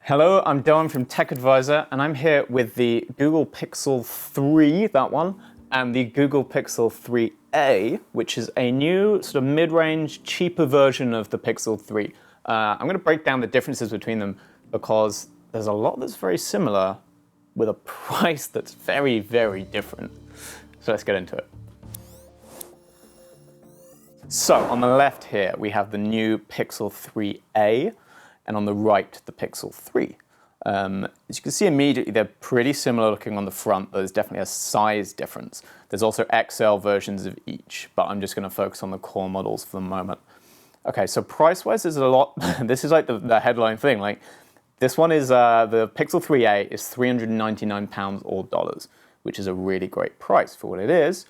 Hello, I'm Dylan from Tech Advisor, and I'm here with the Google Pixel 3, that one, and the Google Pixel 3a, which is a new sort of mid-range, cheaper version of the Pixel 3. I'm going to break down the differences between them because there's a lot that's very similar with a price that's very, very different. So let's get into it. So on the left here, we have the new Pixel 3a, and on the right, the Pixel 3. As you can see immediately, they're pretty similar looking on the front, but there's definitely a size difference. There's also XL versions of each, but I'm just going to focus on the core models for the moment. Okay, so price-wise, there's a lot. This is like the headline thing. Like, this one is the Pixel 3a is £399 or dollars, which is a really great price for what it is.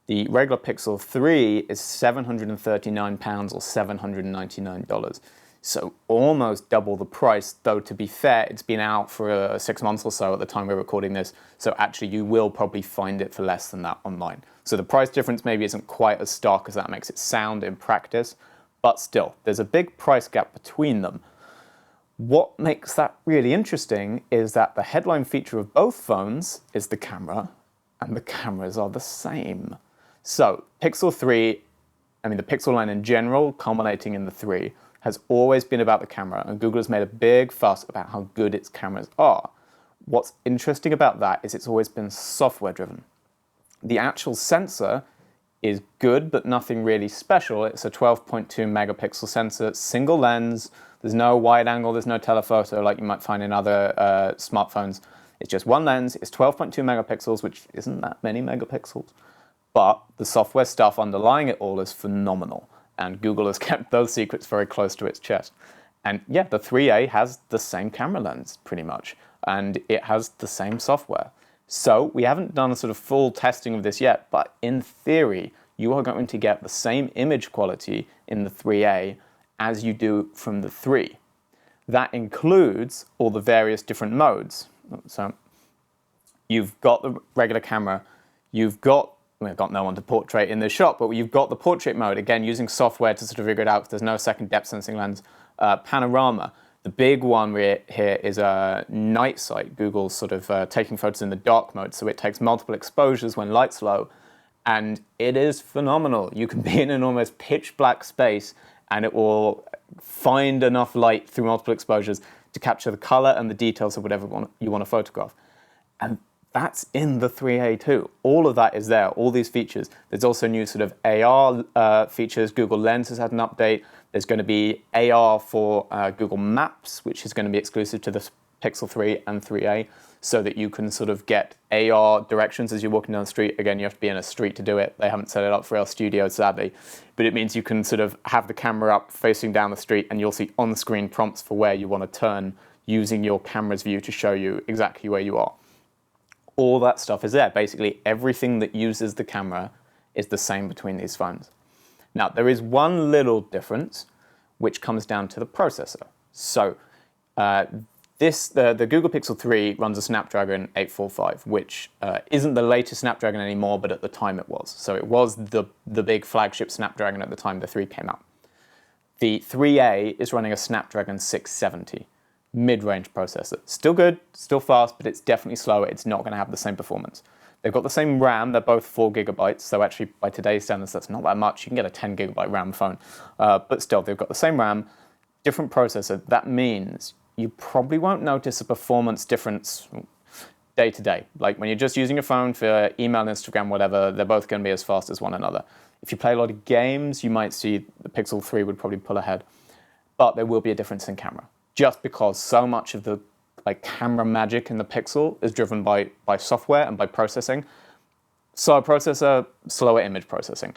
The regular Pixel 3 is £739 or $799. So almost double the price, though to be fair, it's been out for 6 months or so at the time we're recording this, so actually you will probably find it for less than that online. So the price difference maybe isn't quite as stark as that makes it sound in practice, but still, there's a big price gap between them. What makes that really interesting is that the headline feature of both phones is the camera, and the cameras are the same. So Pixel 3, the Pixel line in general, culminating in the 3, has always been about the camera, and Google has made a big fuss about how good its cameras are. What's interesting about that is it's always been software driven. The actual sensor is good, but nothing really special. It's a 12.2 megapixel sensor, single lens. There's no wide angle, there's no telephoto like you might find in other smartphones. It's just one lens, it's 12.2 megapixels, which isn't that many megapixels. But the software stuff underlying it all is phenomenal. And Google has kept those secrets very close to its chest. And yeah, the 3a has the same camera lens, pretty much. And it has the same software. So we haven't done a sort of full testing of this yet, but in theory, you are going to get the same image quality in the 3a as you do from the 3. That includes all the various different modes. So you've got the regular camera, we've got no one to portrait in this shot, but you've got the portrait mode, again, using software to sort of figure it out because there's no second depth sensing lens. Panorama, the big one here is a night sight. Google's sort of taking photos in the dark mode, so it takes multiple exposures when light's low, and it is phenomenal. You can be in an almost pitch black space, and it will find enough light through multiple exposures to capture the color and the details of whatever you want to photograph. And that's in the 3a too. All of that is there, all these features. There's also new sort of AR features. Google Lens has had an update. There's going to be AR for Google Maps, which is going to be exclusive to the Pixel 3 and 3a, so that you can sort of get AR directions as you're walking down the street. Again, you have to be in a street to do it. They haven't set it up for our studio, sadly. But it means you can sort of have the camera up facing down the street, and you'll see on-screen prompts for where you want to turn using your camera's view to show you exactly where you are. All that stuff is there. Basically, everything that uses the camera is the same between these phones. Now, there is one little difference, which comes down to the processor. So, the Google Pixel 3 runs a Snapdragon 845, which isn't the latest Snapdragon anymore, but at the time it was. So it was the big flagship Snapdragon at the time the 3 came out. The 3a is running a Snapdragon 670. Mid-range processor. Still good, still fast, but it's definitely slower. It's not going to have the same performance. They've got the same RAM. They're both 4 gigabytes. So actually, by today's standards, that's not that much. You can get a 10 gigabyte RAM phone. But still, they've got the same RAM, different processor. That means you probably won't notice a performance difference day to day. Like when you're just using your phone for email, Instagram, whatever, they're both going to be as fast as one another. If you play a lot of games, you might see the Pixel 3 would probably pull ahead. But there will be a difference in camera, just because so much of the camera magic in the Pixel is driven by software and by processing. Slower processor, slower image processing.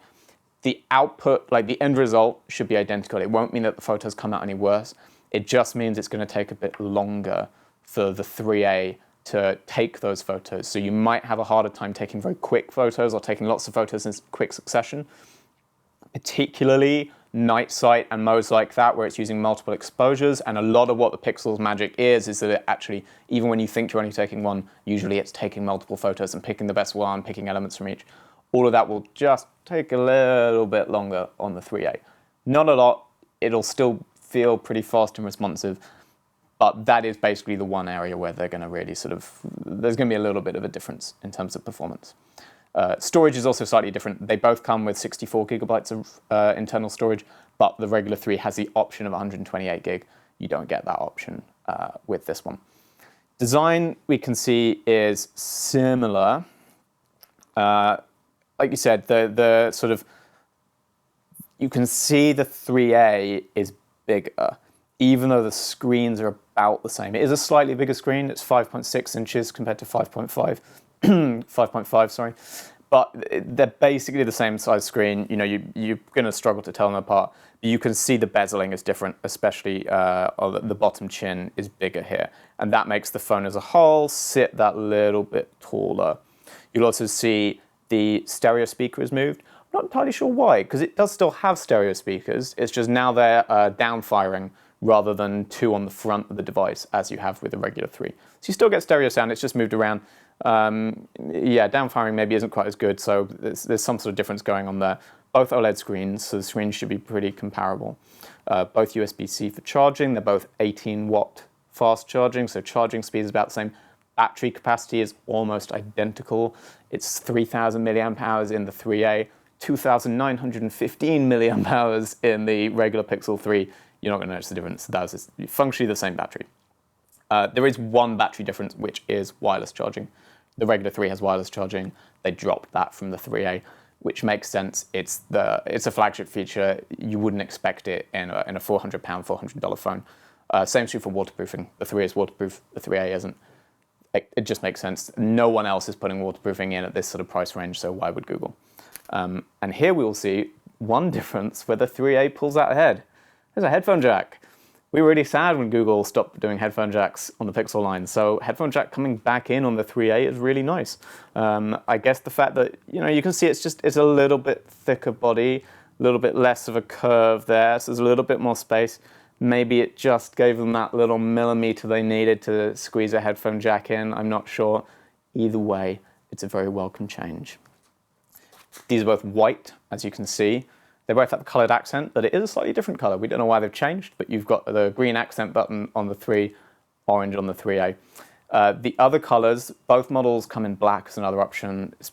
The output, the end result, should be identical. It won't mean that the photos come out any worse. It just means it's going to take a bit longer for the 3a to take those photos. So you might have a harder time taking very quick photos or taking lots of photos in quick succession, particularly night sight and modes like that where it's using multiple exposures. And a lot of what the Pixel's magic is that it actually, even when you think you're only taking one, usually it's taking multiple photos and picking the best one, picking elements from each. All of that will just take a little bit longer on the 3a. Not a lot. It'll still feel pretty fast and responsive. But that is basically the one area where they're going to really there's going to be a little bit of a difference in terms of performance. Storage is also slightly different. They both come with 64 gigabytes of internal storage, but the regular 3 has the option of 128 gig. You don't get that option with this one. Design, we can see, is similar. Like you said, the sort of, you can see the 3A is bigger, even though the screens are about the same. It is a slightly bigger screen. It's 5.6 inches compared to 5.5, 5.5, sorry. But they're basically the same size screen. You know, you're going to struggle to tell them apart. But you can see the bezeling is different, especially the bottom chin is bigger here. And that makes the phone as a whole sit that little bit taller. You'll also see the stereo speaker is moved. I'm not entirely sure why, because it does still have stereo speakers. It's just now they're down firing rather than 2 on the front of the device, as you have with the regular 3. So you still get stereo sound, it's just moved around. Yeah, down firing maybe isn't quite as good, so there's some sort of difference going on there. Both OLED screens, so the screens should be pretty comparable. Both USB-C for charging, they're both 18-watt fast charging, so charging speed is about the same. Battery capacity is almost identical. It's 3,000 milliamp hours in the 3A, 2,915 milliamp hours in the regular Pixel 3. You're not going to notice the difference. That's functionally the same battery. There is one battery difference, which is wireless charging. The regular 3 has wireless charging. They dropped that from the 3A, which makes sense. It's a flagship feature. You wouldn't expect it in a £400, $400 phone. Same true for waterproofing. The 3 is waterproof. The 3A isn't. It just makes sense. No one else is putting waterproofing in at this sort of price range, so why would Google? And here we will see one difference where the 3A pulls out ahead. There's a headphone jack. We were really sad when Google stopped doing headphone jacks on the Pixel line, so headphone jack coming back in on the 3A is really nice. I guess the fact that, you can see it's a little bit thicker body, a little bit less of a curve there, so there's a little bit more space. Maybe it just gave them that little millimeter they needed to squeeze a headphone jack in, I'm not sure. Either way, it's a very welcome change. These are both white, as you can see. They both have a coloured accent, but it is a slightly different colour. We don't know why they've changed, but you've got the green accent button on the 3, orange on the 3A. The other colours, both models come in black as another option. It's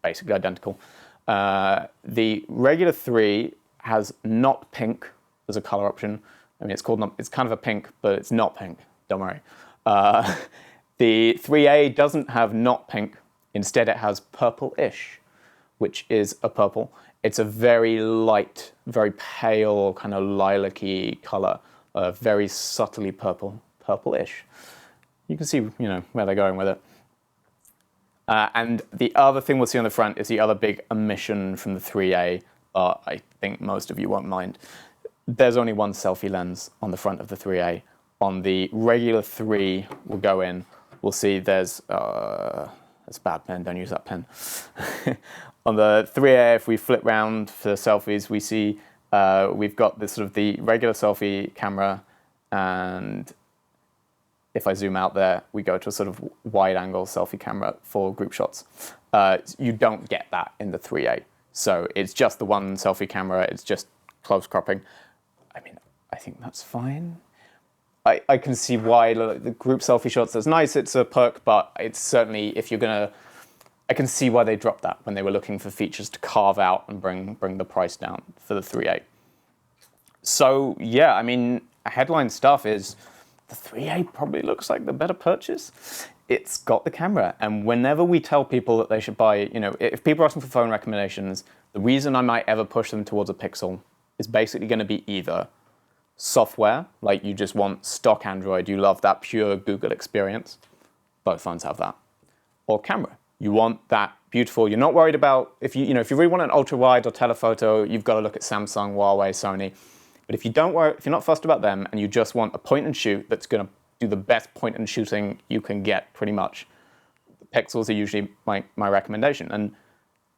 basically identical. The regular 3 has not pink as a colour option. I mean, it's kind of a pink, but it's not pink. Don't worry. The 3A doesn't have not pink. Instead, it has purple-ish, which is a purple. It's a very light, very pale, kind of lilac-y colour, very subtly purple-ish. You can see, where they're going with it. And the other thing we'll see on the front is the other big omission from the 3A, I think most of you won't mind. There's only one selfie lens on the front of the 3A. On the regular 3, we'll go in, we'll see there's, that's a bad pen, don't use that pen. On the 3A, if we flip round for selfies, we see we've got this sort of the regular selfie camera, and if I zoom out there, we go to a sort of wide-angle selfie camera for group shots. You don't get that in the 3A. So it's just the one selfie camera, it's just close cropping. I mean, I think that's fine. I can see why the group selfie shots, that's nice, it's a perk, but it's certainly, if you're going to, I can see why they dropped that when they were looking for features to carve out and bring the price down for the 3A. So yeah, I mean, headline stuff is the 3A probably looks like the better purchase. It's got the camera, and whenever we tell people that they should buy, if people are asking for phone recommendations, the reason I might ever push them towards a Pixel is basically going to be either software, like you just want stock Android, you love that pure Google experience, both phones have that, or camera. You want that beautiful, you're not worried about, if you really want an ultra wide or telephoto, you've got to look at Samsung, Huawei, Sony. But if you're not fussed about them and you just want a point and shoot that's going to do the best point and shooting you can get, pretty much, Pixels are usually my recommendation. And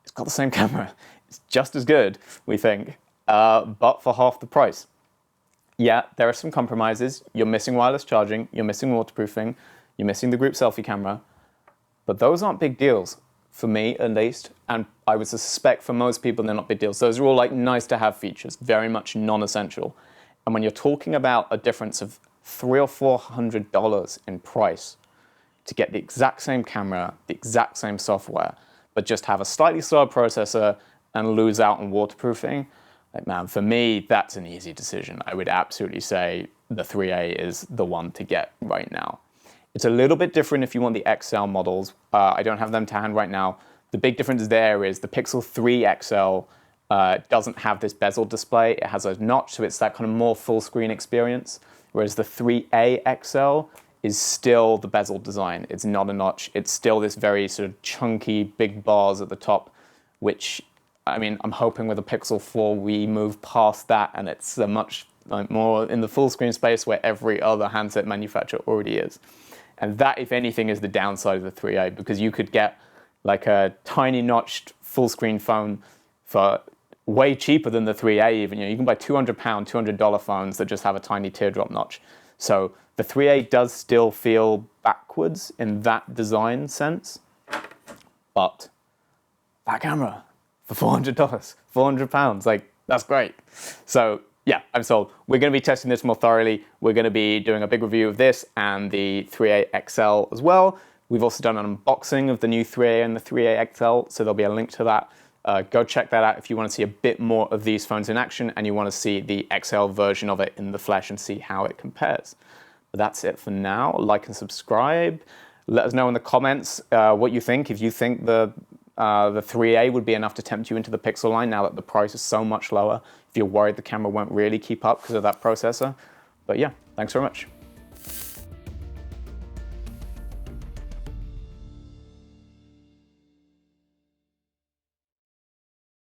it's got the same camera. It's just as good, we think, but for half the price. Yeah, there are some compromises. You're missing wireless charging, you're missing waterproofing, you're missing the group selfie camera. But those aren't big deals, for me at least, and I would suspect for most people they're not big deals. Those are all like nice to have features, very much non-essential. And when you're talking about a difference of $300 or $400 in price to get the exact same camera, the exact same software, but just have a slightly slower processor and lose out on waterproofing. Like, man, for me, that's an easy decision. I would absolutely say the 3A is the one to get right now. It's a little bit different if you want the XL models. I don't have them to hand right now. The big difference there is the Pixel 3 XL doesn't have this bezel display. It has a notch, so it's that kind of more full screen experience. Whereas the 3A XL is still the bezel design. It's not a notch. It's still this very sort of chunky, big bars at the top, which, I mean, I'm hoping with the Pixel 4 we move past that and it's a much more in the full screen space where every other handset manufacturer already is. And that, if anything, is the downside of the 3A, because you could get like a tiny notched full screen phone for way cheaper than the 3A even. You can buy £200, $200 phones that just have a tiny teardrop notch. So the 3A does still feel backwards in that design sense, but that camera for $400, £400, like, that's great. So yeah, I'm sold. We're going to be testing this more thoroughly. We're going to be doing a big review of this and the 3A XL as well. We've also done an unboxing of the new 3A and the 3A XL, so there'll be a link to that. Go check that out if you want to see a bit more of these phones in action and you want to see the XL version of it in the flesh and see how it compares. But that's it for now. Like and subscribe. Let us know in the comments what you think. If you think the 3A would be enough to tempt you into the Pixel line now that the price is so much lower. If you're worried the camera won't really keep up because of that processor. But yeah, thanks very much.